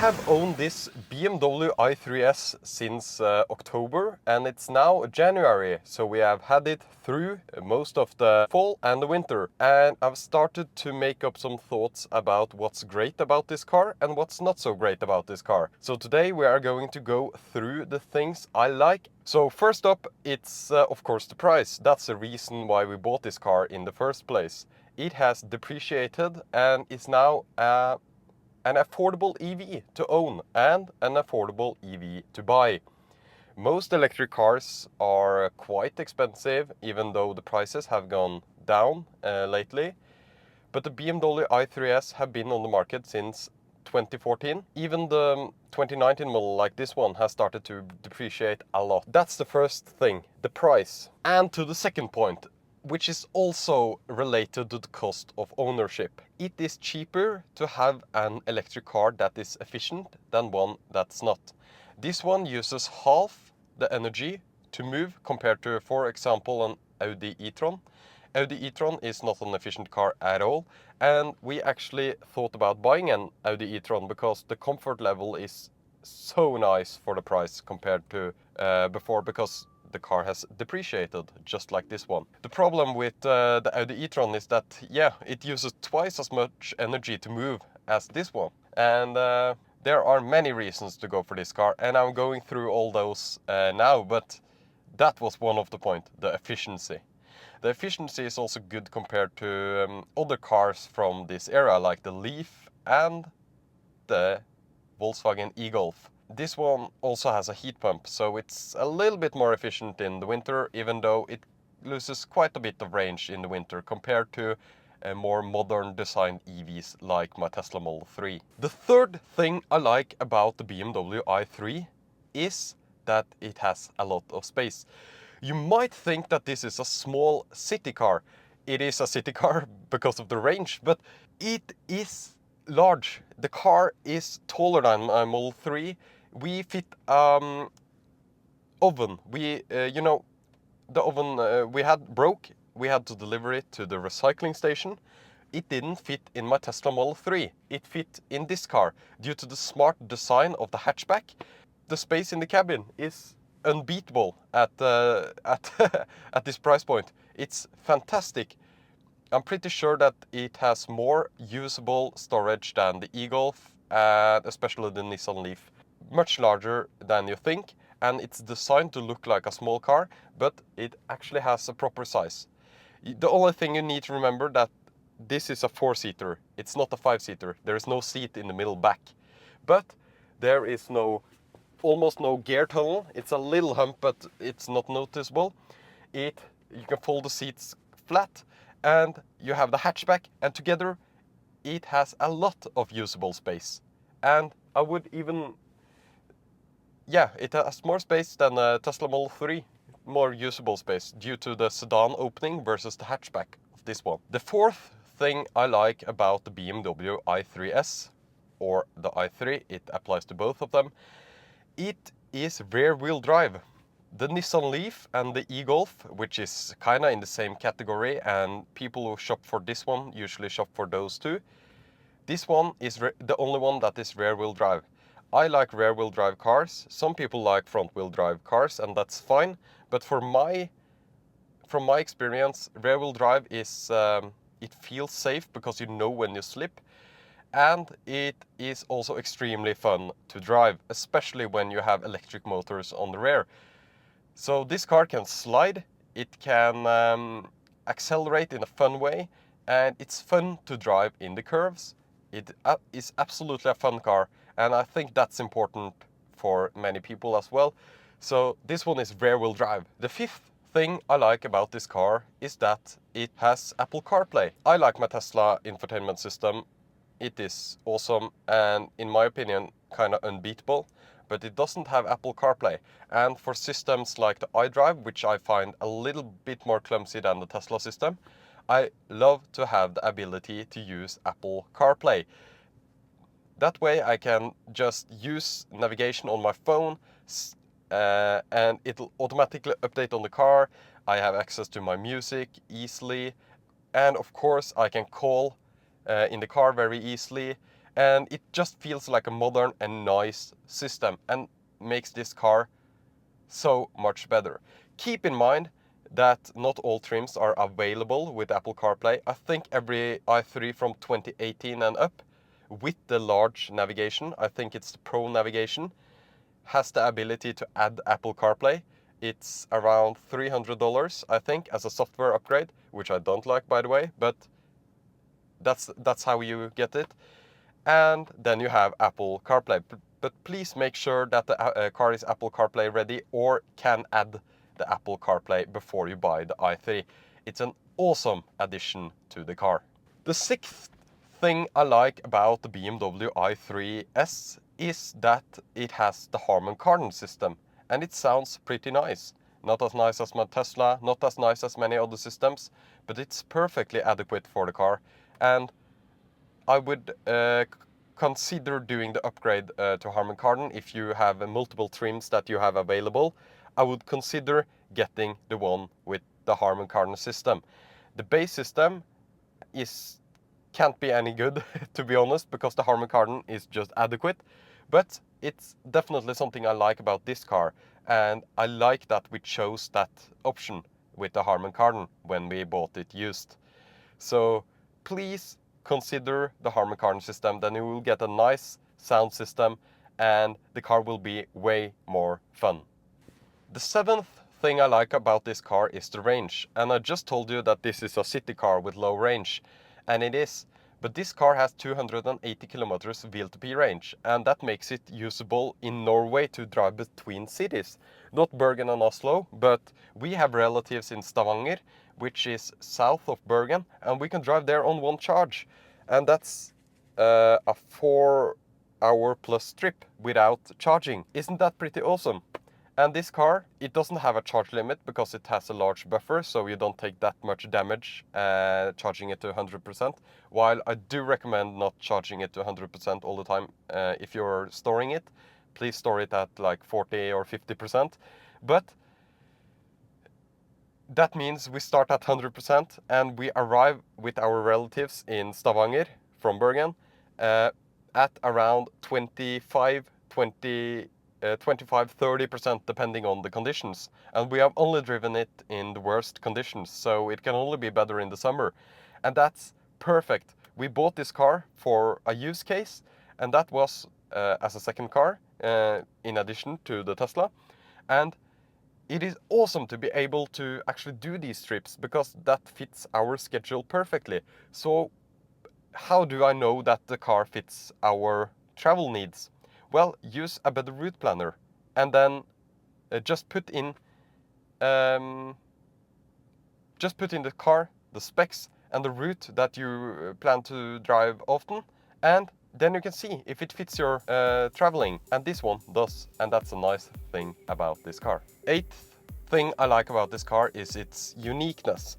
have owned this BMW i3s since October, and it's now January, so we have had it through most of the fall and the winter, and I've started to make up some thoughts about what's great about this car and what's not so great about this car. So today we are going to go through the things I like. So first up, it's of course the price. That's the reason why we bought this car in the first place. It has depreciated and is now an affordable EV to own and an affordable EV to buy. Most electric cars are quite expensive, even though the prices have gone down lately. But the BMW i3s have been on the market since 2014. Even the 2019 model like this one has started to depreciate a lot. That's the first thing, the price. And to the second point, which is also related to the cost of ownership. It is cheaper to have an electric car that is efficient than one that's not. This one uses half the energy to move compared to, for example, an Audi e-tron. Audi e-tron is not an efficient car at all, and we actually thought about buying an Audi e-tron because the comfort level is so nice for the price compared to before, because the car has depreciated, just like this one. The problem with the Audi e-tron is that, yeah, it uses twice as much energy to move as this one. And there are many reasons to go for this car, and I'm going through all those now, but that was one of the points, the efficiency. The efficiency is also good compared to other cars from this era, like the Leaf and the Volkswagen e-Golf. This one also has a heat pump, so it's a little bit more efficient in the winter, even though it loses quite a bit of range in the winter compared to more modern designed EVs like my Tesla Model 3. The third thing I like about the BMW i3 is that it has a lot of space. You might think that this is a small city car. It is a city car because of the range, but it is large. The car is taller than my Model 3. We fit oven. The oven we had broke. We had to deliver it to the recycling station. It didn't fit in my Tesla Model 3. It fit in this car due to the smart design of the hatchback. The space in the cabin is unbeatable at at this price point. It's fantastic. I'm pretty sure that it has more usable storage than the e-Golf, and especially the Nissan Leaf. Much larger than you think, and it's designed to look like a small car, but it actually has a proper size. The only thing you need to remember that this is a 4-seater. It's not a 5-seater. There is no seat in the middle back. But there is almost no gear tunnel. It's a little hump, but it's not noticeable. You can fold the seats flat, and you have the hatchback, and together it has a lot of usable space. And I would even, yeah, it has more space than a Tesla Model 3, more usable space due to the sedan opening versus the hatchback of this one. The fourth thing I like about the BMW i3s, or the i3, it applies to both of them, it is rear-wheel drive. The Nissan Leaf and the e-Golf, which is kinda in the same category, and people who shop for this one usually shop for those two. This one is the only one that is rear-wheel drive. I like rear-wheel drive cars. Some people like front-wheel drive cars, and that's fine. But from my experience, rear-wheel drive is it feels safe because you know when you slip. And it is also extremely fun to drive, especially when you have electric motors on the rear. So this car can slide, it can accelerate in a fun way, and it's fun to drive in the curves. It is absolutely a fun car, and I think that's important for many people as well. So this one is rear-wheel drive. The fifth thing I like about this car is that it has Apple CarPlay. I like my Tesla infotainment system. It is awesome and, in my opinion, kind of unbeatable, but it doesn't have Apple CarPlay. And for systems like the iDrive, which I find a little bit more clumsy than the Tesla system, I love to have the ability to use Apple CarPlay. That way I can just use navigation on my phone and it'll automatically update on the car. I have access to my music easily, and of course I can call in the car very easily, and it just feels like a modern and nice system and makes this car so much better. Keep in mind that not all trims are available with Apple CarPlay. I think every i3 from 2018 and up with the large navigation, I think it's the Pro navigation, has the ability to add Apple CarPlay. It's around $300, I think, as a software upgrade, which I don't like, by the way, but that's how you get it. And then you have Apple CarPlay. But please make sure that the car is Apple CarPlay ready or can add the Apple CarPlay before you buy the i3. It's an awesome addition to the car. The sixth thing I like about the BMW i3S is that it has the Harman Kardon system, and it sounds pretty nice. Not as nice as my Tesla, not as nice as many other systems, but it's perfectly adequate for the car. And I would consider doing the upgrade to Harman Kardon if you have multiple trims that you have available. I would consider getting the one with the Harman Kardon system. The base system can't be any good, to be honest, because the Harman Kardon is just adequate. But it's definitely something I like about this car, and I like that we chose that option with the Harman Kardon when we bought it used. So please consider the Harman Kardon system, then you will get a nice sound system and the car will be way more fun. The seventh thing I like about this car is the range, and I just told you that this is a city car with low range, and it is, but this car has 280 kilometers VLTP range, and that makes it usable in Norway to drive between cities. Not Bergen and Oslo, but we have relatives in Stavanger, which is south of Bergen, and we can drive there on one charge. And that's a 4-hour plus trip without charging. Isn't that pretty awesome? And this car, it doesn't have a charge limit because it has a large buffer, so you don't take that much damage charging it to 100%. While I do recommend not charging it to 100% all the time. If you're storing it, please store it at like 40 or 50%. But that means we start at 100% and we arrive with our relatives in Stavanger from Bergen at around 25-30% depending on the conditions. And we have only driven it in the worst conditions, so it can only be better in the summer. And that's perfect. We bought this car for a use case, and that was as a second car in addition to the Tesla. And it is awesome to be able to actually do these trips because that fits our schedule perfectly. So how do I know that the car fits our travel needs? Well, use a better route planner and then just put in the car, the specs and the route that you plan to drive often, and then you can see if it fits your traveling. And this one does, and that's a nice thing about this car. Eighth thing I like about this car is its uniqueness,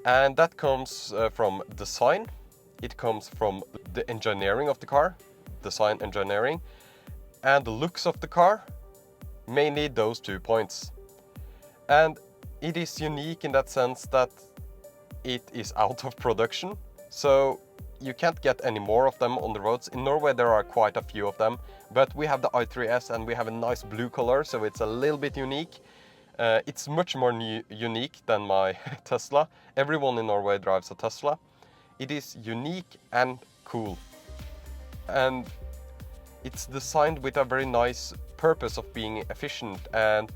and that comes from design. It comes from the engineering of the car, design engineering, and the looks of the car, mainly those 2 points. And it is unique in that sense that it is out of production, so you can't get any more of them on the roads. In Norway there are quite a few of them, but we have the i3S and we have a nice blue color, so it's a little bit unique. It's much more unique than my Tesla. Everyone in Norway drives a Tesla. It is unique and cool. And it's designed with a very nice purpose of being efficient, and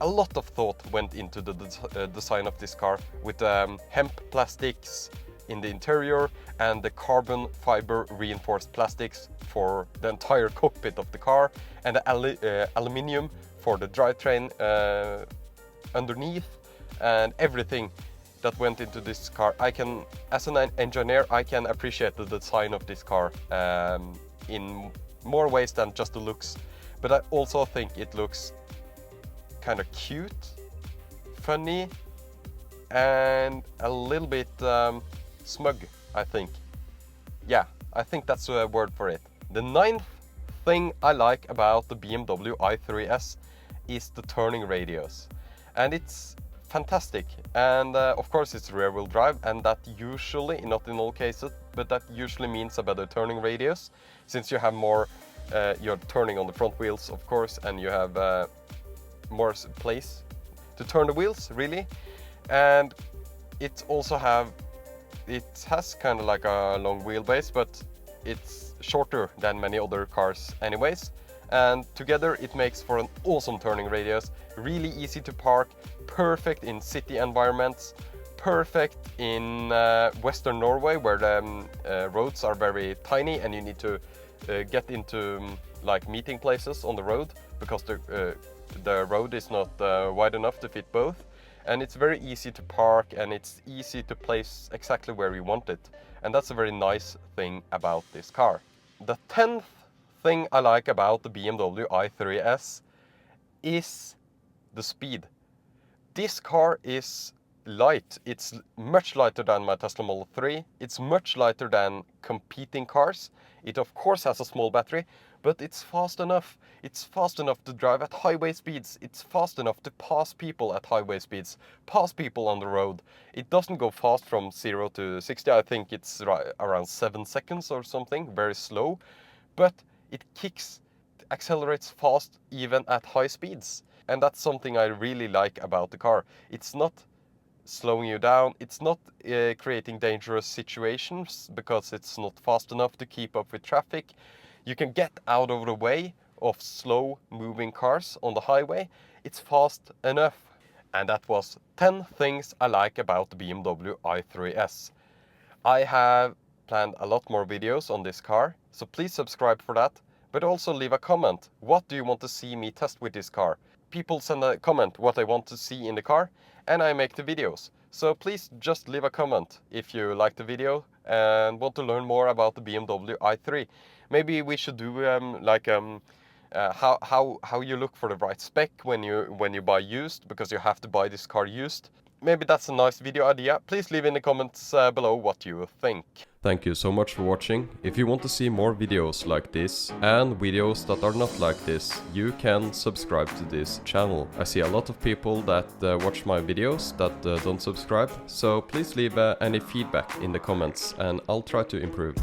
a lot of thought went into the design of this car with hemp plastics in the interior and the carbon fiber reinforced plastics for the entire cockpit of the car, and the aluminium for the drivetrain underneath, and everything that went into this car. As an engineer, I can appreciate the design of this car in more ways than just the looks, but I also think it looks kind of cute, funny, and a little bit smug, I think. Yeah, I think that's a word for it. The ninth thing I like about the BMW i3S is the turning radius. And it's fantastic. And of course it's rear wheel drive, and that usually, not in all cases, but that usually means a better turning radius, since you have more, you're turning on the front wheels of course, and you have more place to turn the wheels really. And it also has kind of like a long wheelbase, but it's shorter than many other cars anyways, and together it makes for an awesome turning radius, really easy to park, perfect in city environments, perfect in Western Norway where the roads are very tiny and you need to get into like meeting places on the road because the road is not wide enough to fit both. And it's very easy to park, and it's easy to place exactly where you want it. And that's a very nice thing about this car. The 10th thing I like about the BMW i3s is the speed. This car is light. It's much lighter than my Tesla Model 3. It's much lighter than competing cars. It of course has a small battery, but it's fast enough. It's fast enough to drive at highway speeds. It's fast enough to pass people at highway speeds, pass people on the road. It doesn't go fast from 0 to 60. I think it's around 7 seconds or something, very slow. But it accelerates fast even at high speeds. And that's something I really like about the car. It's not slowing you down. It's not creating dangerous situations because it's not fast enough to keep up with traffic. You can get out of the way of slow moving cars on the highway. It's fast enough. And that was 10 things I like about the BMW i3s. I have planned a lot more videos on this car, so please subscribe for that. But also leave a comment. What do you want to see me test with this car? People send a comment what they want to see in the car, and I make the videos. So please just leave a comment if you like the video and want to learn more about the BMW i3. Maybe we should do how you look for the right spec when you buy used, because you have to buy this car used. Maybe that's a nice video idea. Please leave in the comments below what you think. Thank you so much for watching. If you want to see more videos like this and videos that are not like this, you can subscribe to this channel. I see a lot of people that watch my videos that don't subscribe, so please leave any feedback in the comments and I'll try to improve.